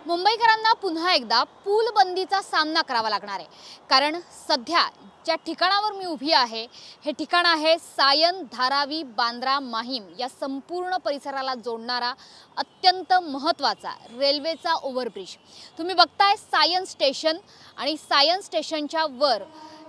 मुंबईकरांना पुन्हा एकदा पूल बंदीचा सामना करावा लागणार आहे। कारण सध्या ज्या ठिकाणावर मी उभी आहे हे ठिकाण आहे सायन, धारावी, बांद्रा, माहीम या संपूर्ण परिसराला जोडणारा अत्यंत महत्त्वाचा रेल्वेचा ओव्हरब्रिज। तुम्ही बघताय सायन स्टेशन आणि सायन स्टेशनच्या वर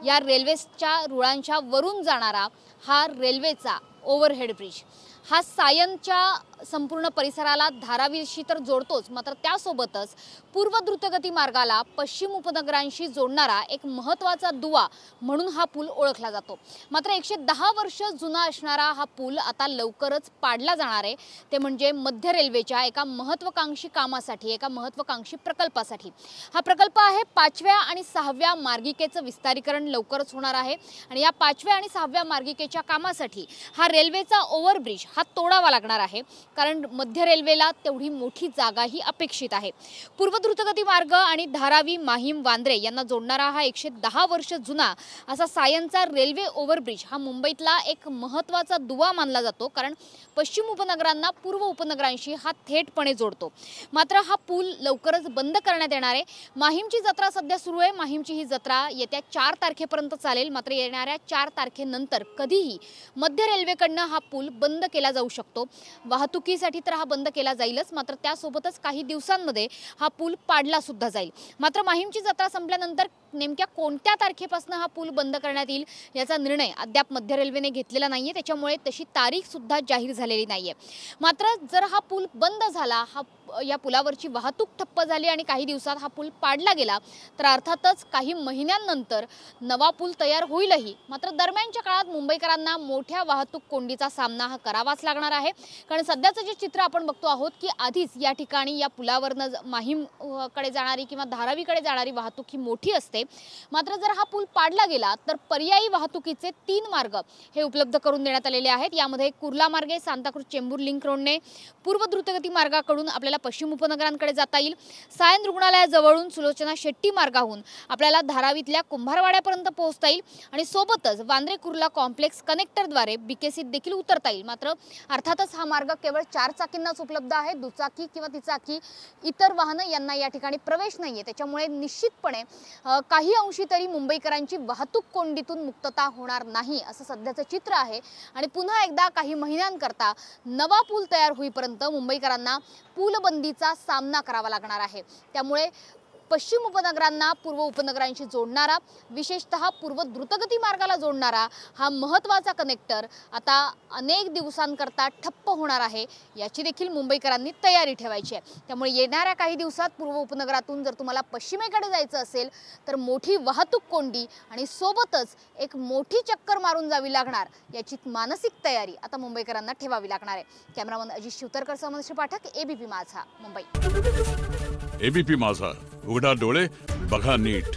या रेल्वेच्या रुळांच्या वरून जाणारा हा रेल्वेचा ओव्हरहेड ब्रिज। हा सायनच्या संपूर्ण परिसराला धारावीशी तर जोडतोच, मात्र त्यासोबतच पूर्व द्रुतगती मार्गाला पश्चिम उपनगरांशी जोडणारा एक महत्त्वाचा दुवा म्हणून हा पूल ओळखला जातो। मात्र 110 वर्ष जुना असणारा हा पूल आता लवकरच पाडला जाणार आहे, ते म्हणजे मध्य रेल्वेच्या एका महत्त्वाकांक्षी कामासाठी, एका महत्त्वाकांक्षी प्रकल्पासाठी। हा प्रकल्प आहे 5व्या आणि 6व्या मार्गिकेचं विस्तारीकरण लवकरच होणार आहे आणि या 5व्या आणि 6व्या मार्गिकेच्या कामासाठी हा रेल्वेचा ओव्हरब्रिज हा तोडावा लागणार आहे, कारण मध्य रेल्वेला तेवढी मोठी जागाही अपेक्षित आहे। पूर्व द्रुतगती मार्ग आणि धारावी, माहीम, वांद्रे यांना जोडणारा हा 110 वर्ष जुना असा सायनचा रेल्वे ओव्हरब्रिज हा मुंबईतला एक महत्त्वाचा दुवा मानला जातो, कारण पश्चिम उपनगरांना पूर्व उपनगरांशी हा थेटपणे जोडतो। मात्र हा पूल लवकरच बंद करण्यात येणार आहे। माहीमची जत्रा सध्या सुरू आहे। माहीमची ही जत्रा येत्या 4 तारखेपर्यंत चालेल, मात्र येणाऱ्या 4 तारखेनंतर कधीही मध्य रेल्वेकडनं हा पूल बंद केला जाऊ शकतो। वाहतुकीसाठी तर हा बंद केला जाईलच, मात्र त्यासोबतच काही दिवसांमध्ये हा पूल पाडला सुद्धा जाईल। मात्र माहीमची जत्रा संपल्यानंतर नेमक्या कोणत्या तारखेपासून हा पूल बंद करण्यात येईल याचा निर्णय अद्याप मध्य रेल्वेने घेतलेला नाहीये, त्याच्यामुळे तशी तारीख सुद्धा जाहीर झालेली नाहीये। मात्र जर हा पूल बंद झाला, या पुलावरची वाहतूक ठप्प झाली आणि काही दिवसात हा पूल पाडला गेला, तर अर्थातच काही महिन्यांनंतर नवा पूल तयार होईलही। मात्र दरम्यानच्या काळात मुंबईकरांना मोठ्या वाहतूक कोंडीचा सामना हा करावाच लागणार आहे, कारण सध्याचं जे चित्र आपण बघतो आहोत की आधीच या ठिकाणी या पुलावरनं माहीमकडे जाणारी किंवा धारावीकडे जाणारी वाहतूक ही मोठी असते। मात्र जर हा पूल पाडला गेला तर पर्यायी वाहतुकीचे 3 मार्ग हे उपलब्ध करून देण्यात आलेले आहेत। यामध्ये कुर्ला मार्गे सांताक्रूज चेंबूर लिंक रोडने पूर्व द्रुतगती मार्गाकडून आपल्याला पश्चिम उपनगरांकडे जाता येईल। सायन रुग्णालयाजवळून सुलोचना शेट्टी मार्गाहून आपल्याला धारावीतल्या कुंभारवाड्यापर्यंत पोहोचता येईल आणि सोबतच वांद्रे कुर्ला कॉम्प्लेक्स कनेक्टरद्वारे बीकेसीत देखील उतरता येईल। मात्र अर्थातच हा मार्ग केवळ 4 चाकींनाच उपलब्ध आहे। दुचाकी किंवा तिचाकी इतर वाहनं यांना या ठिकाणी प्रवेश नाहीये, त्याच्यामुळे निश्चितपणे काही अंशी तरी मुंबईकरांची वाहतूक कोंडीतून मुक्तता होणार नाही असं सध्याचं चित्र आहे। आणि पुन्हा एकदा काही महिन्यांकरता नवा पूल तयार होईपर्यंत मुंबईकरांना पूलबंदीचा सामना करावा लागणार आहे। त्यामुळे पश्चिम उपनगरांना पूर्व उपनगरांशी जोडणारा, विशेषतः पूर्व द्रुतगती मार्गाला जोडणारा हा महत्त्वाचा कनेक्टर आता अनेक दिवसांकरता ठप्प होणार आहे, याची देखील मुंबईकरांनी तयारी ठेवायची आहे। त्यामुळे येणाऱ्या काही दिवसात पूर्व उपनगरातून जर तुम्हाला पश्चिमेकडे जायचं असेल तर मोठी वाहतूक कोंडी आणि सोबतच एक मोठी चक्कर मारून जावी लागणार, याची मानसिक तयारी आता मुंबईकरांना ठेवावी लागणार आहे। कॅमेरामन अजित शिवतरकर सह मनश्री पाठक, एबीपी माझा, मुंबई। एबीपी माझा, उघडा डोळे बघा नीट।